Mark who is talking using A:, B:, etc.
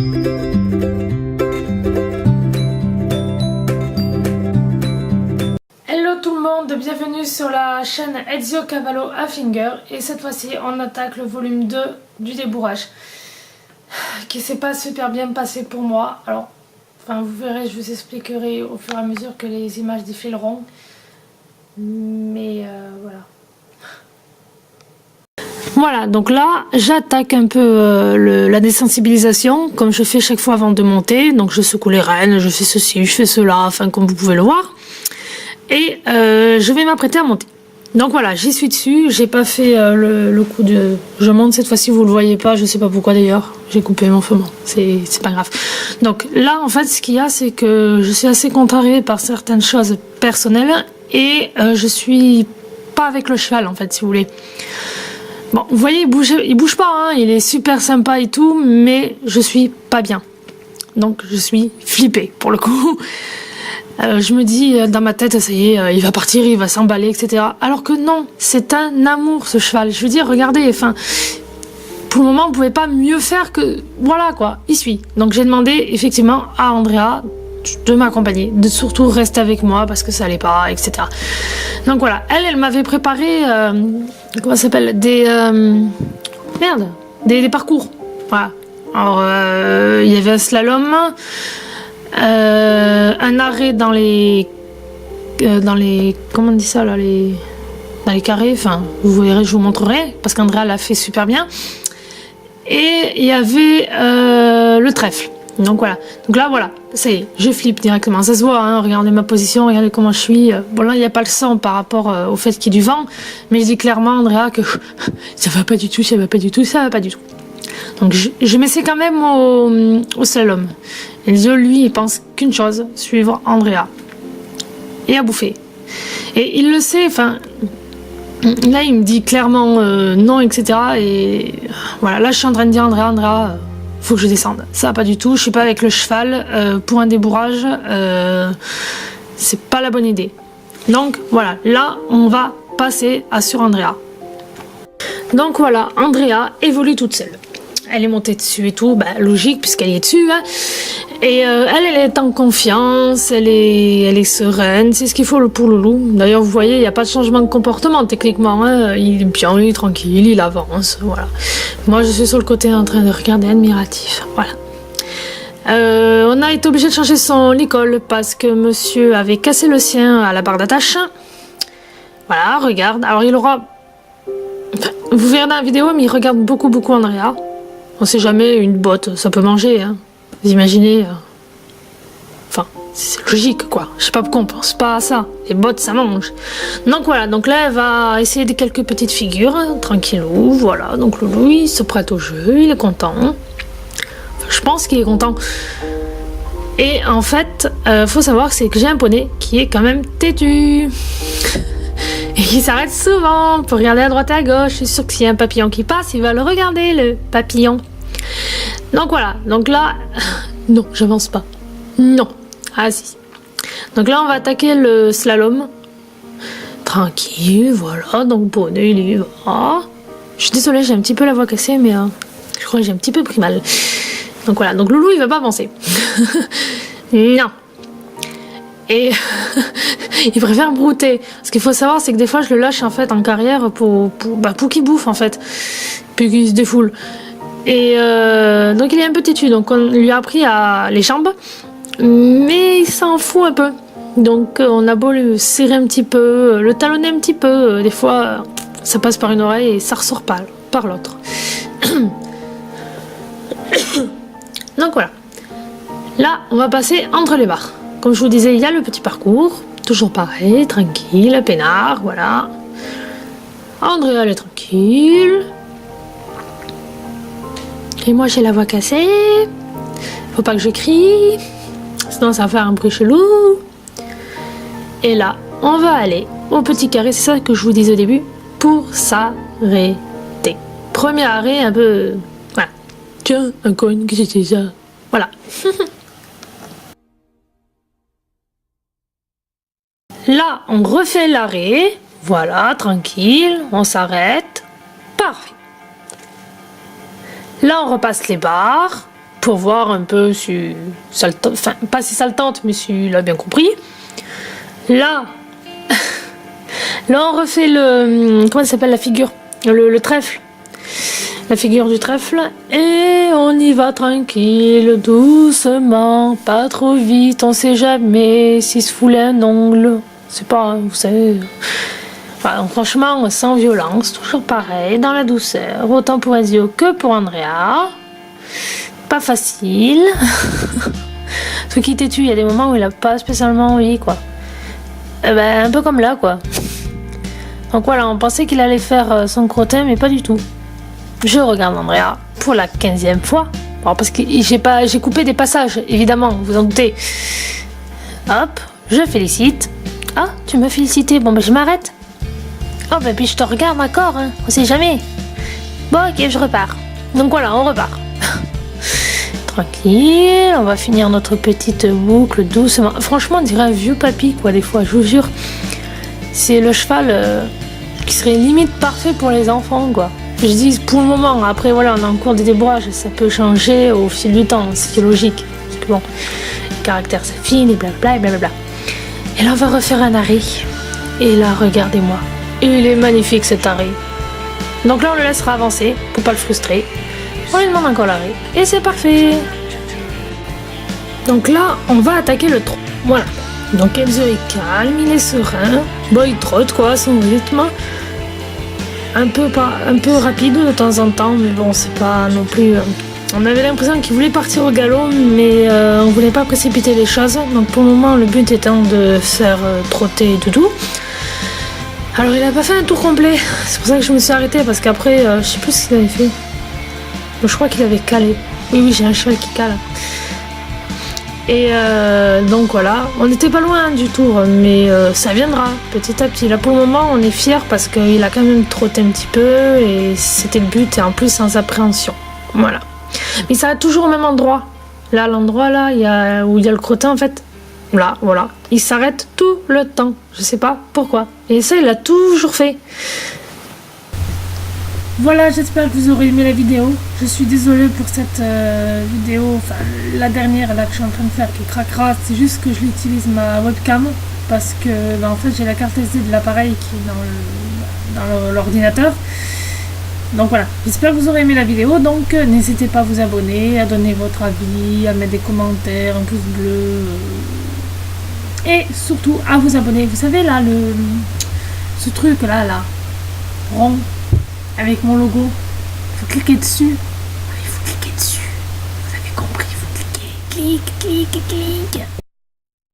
A: Hello tout le monde, bienvenue sur la chaîne Ezio Cavallo à Finger. Et cette fois-ci on attaque le volume 2 du débourrage, qui s'est pas super bien passé pour moi. Alors, enfin vous verrez, je vous expliquerai au fur et à mesure que les images défileront. Mais voilà. Voilà, donc là j'attaque un peu la désensibilisation, comme je fais chaque fois avant de monter. Donc je secoue les rênes, je fais ceci, je fais cela, enfin comme vous pouvez le voir. Et je vais m'apprêter à monter. Donc voilà, j'y suis dessus, j'ai pas fait le coup de... Je monte cette fois-ci, vous le voyez pas, je sais pas pourquoi d'ailleurs, j'ai coupé mon feu, c'est pas grave. Donc là en fait ce qu'il y a, c'est que je suis assez contrariée par certaines choses personnelles et je suis pas avec le cheval en fait, si vous voulez. Bon, vous voyez, il bouge pas, hein, il est super sympa et tout, mais je suis pas bien. Donc je suis flippée pour le coup. Je me dis dans ma tête, ça y est, il va partir, il va s'emballer, etc. Alors que non, c'est un amour ce cheval. Je veux dire, regardez, enfin, pour le moment, vous pouvez pas mieux faire que, voilà quoi, il suit. Donc j'ai demandé effectivement à Andrea de m'accompagner, de surtout rester avec moi parce que ça allait pas, etc. Donc voilà, elle m'avait préparé, comment ça s'appelle, des parcours. Voilà. Alors il y avait un slalom. Un arrêt dans les comment on dit ça là, dans les carrés, enfin vous verrez, je vous montrerai parce qu'Andrea l'a fait super bien. Et il y avait le trèfle. Donc voilà, donc là voilà, ça y est, je flippe directement, ça se voit, hein, regardez ma position, regardez comment je suis. Bon là il n'y a pas le sang par rapport au fait qu'il y ait du vent, mais je dis clairement à Andrea que ça va pas du tout, ça va pas du tout, ça va pas du tout. Donc je m'essaie quand même au slalom. Elio, lui, il pense qu'une chose, suivre Andrea. Et à bouffer. Et il le sait, enfin... Là, il me dit clairement non, etc. Et voilà, là, je suis en train de dire Andrea, faut que je descende. Ça va pas du tout, je suis pas avec le cheval. Pour un débourrage, c'est pas la bonne idée. Donc, voilà, là, on va passer sur Andrea. Donc voilà, Andrea évolue toute seule. Elle est montée dessus et tout, bah, logique puisqu'elle y est dessus, hein. Et elle est en confiance, elle est sereine, c'est ce qu'il faut pour Loulou. D'ailleurs vous voyez, il n'y a pas de changement de comportement techniquement, hein. Il est bien, il est tranquille, il avance, voilà. Moi je suis sur le côté en train de regarder admiratif, voilà. On a été obligé de changer son licol parce que monsieur avait cassé le sien à la barre d'attache. Voilà, regarde, alors il aura... Enfin, vous verrez dans la vidéo, mais il regarde beaucoup Andrea. On sait jamais, une botte, ça peut manger, hein. Vous imaginez, enfin, c'est logique, quoi. Je sais pas pourquoi on pense pas à ça. Les bottes, ça mange. Donc voilà, donc là, elle va essayer quelques petites figures, hein, tranquillou, voilà. Donc Loulou, il se prête au jeu, il est content. Enfin, je pense qu'il est content. Et en fait, faut savoir c'est que j'ai un poney qui est quand même têtu. Et qui s'arrête souvent pour regarder à droite et à gauche. Je suis sûre que s'il y a un papillon qui passe, il va le regarder, le papillon. Donc voilà, donc là, non, j'avance pas. Non, ah si. Donc là, on va attaquer le slalom. Tranquille, voilà, donc poney, il y va. Je suis désolée, j'ai un petit peu la voix cassée, mais je crois que j'ai un petit peu pris mal. Donc voilà, donc Loulou, il va pas avancer. Non. Et il préfère brouter. Ce qu'il faut savoir, c'est que des fois, je le lâche en fait en carrière pour qu'il bouffe en fait, puis qu'il se défoule. Et donc il est un peu têtu, donc on lui a appris les jambes, mais il s'en fout un peu. Donc on a beau le serrer un petit peu, le talonner un petit peu, des fois ça passe par une oreille et ça ressort pas par l'autre. Donc voilà. Là, on va passer entre les barres. Comme je vous disais, il y a le petit parcours, toujours pareil, tranquille, peinard, voilà. Andrea, elle est tranquille. Et moi, j'ai la voix cassée. Faut pas que je crie, sinon ça va faire un bruit chelou. Et là, on va aller au petit carré, c'est ça que je vous disais au début, pour s'arrêter. Premier arrêt, un peu... Voilà. Tiens, un coin, qu'est-ce que c'est ça? Voilà. Là, on refait l'arrêt. Voilà, tranquille, on s'arrête. Parfait. Là, on repasse les barres. pour voir un peu si ça le tente, enfin pas si ça le tente, mais s'il a bien compris. Là, là on refait le, comment ça s'appelle la figure, le trèfle, la figure du trèfle, et on y va tranquille, doucement, pas trop vite, on sait jamais s'il se foulait un ongle, c'est pas, vous savez. Enfin, franchement, sans violence, toujours pareil, dans la douceur, autant pour Ezio que pour Andrea. Pas facile. Ce qui têtu, il y a des moments où il a pas spécialement envie, quoi. Un peu comme là, quoi. Donc voilà, on pensait qu'il allait faire son crottin, mais pas du tout. Je regarde Andrea pour la 15e fois. Alors, parce que j'ai coupé des passages, évidemment, vous en doutez. Hop, je félicite. Ah, tu me félicitais, bon je m'arrête. Oh puis je te regarde, d'accord, hein, on sait jamais. Bon ok, je repars. Donc voilà, on repart. Tranquille, on va finir notre petite boucle doucement. Franchement, on dirait un vieux papy, quoi, des fois, je vous jure. C'est le cheval qui serait limite parfait pour les enfants, quoi. Je dis pour le moment, après voilà, on est en cours des débrayages, ça peut changer au fil du temps, c'est logique. Parce que bon, le caractère s'affine et blablabla et blablabla. Et là, on va refaire un arrêt. Et là, regardez-moi. Il est magnifique cet arrêt. Donc là, on le laissera avancer pour pas le frustrer. On lui demande encore l'arrêt. Et c'est parfait. Donc là, on va attaquer le trot. Voilà. Donc Ezio est calme, il est serein. Bon, il trotte quoi, à son rythme. Un peu rapide de temps en temps, mais bon, c'est pas non plus. On avait l'impression qu'il voulait partir au galop, mais on voulait pas précipiter les choses. Donc pour le moment, le but étant de faire trotter Doudou. Alors il a pas fait un tour complet, c'est pour ça que je me suis arrêtée, parce qu'après, je sais plus ce qu'il avait fait. Je crois qu'il avait calé. Oui, j'ai un cheval qui cale. Et donc voilà, on n'était pas loin du tour, mais ça viendra petit à petit. Là pour le moment, on est fiers parce qu'il a quand même trotté un petit peu, et c'était le but, et en plus sans appréhension. Voilà. Mais ça va toujours au même endroit. Là, l'endroit là, où il y a le crottin en fait. Là, voilà. Il s'arrête tout le temps. Je sais pas pourquoi. Et ça, il l'a toujours fait. Voilà, j'espère que vous aurez aimé la vidéo. Je suis désolée pour cette vidéo, enfin la dernière là que je suis en train de faire qui craquera. C'est juste que je l'utilise ma webcam parce que en fait j'ai la carte SD de l'appareil qui est dans l'ordinateur. Donc voilà, j'espère que vous aurez aimé la vidéo. Donc n'hésitez pas à vous abonner, à donner votre avis, à mettre des commentaires, un pouce bleu. Et surtout à vous abonner. Vous savez là, ce truc là, rond, avec mon logo. Il faut cliquer dessus. Il faut cliquer dessus. Vous avez compris, il faut cliquer. Clique, clique, clique.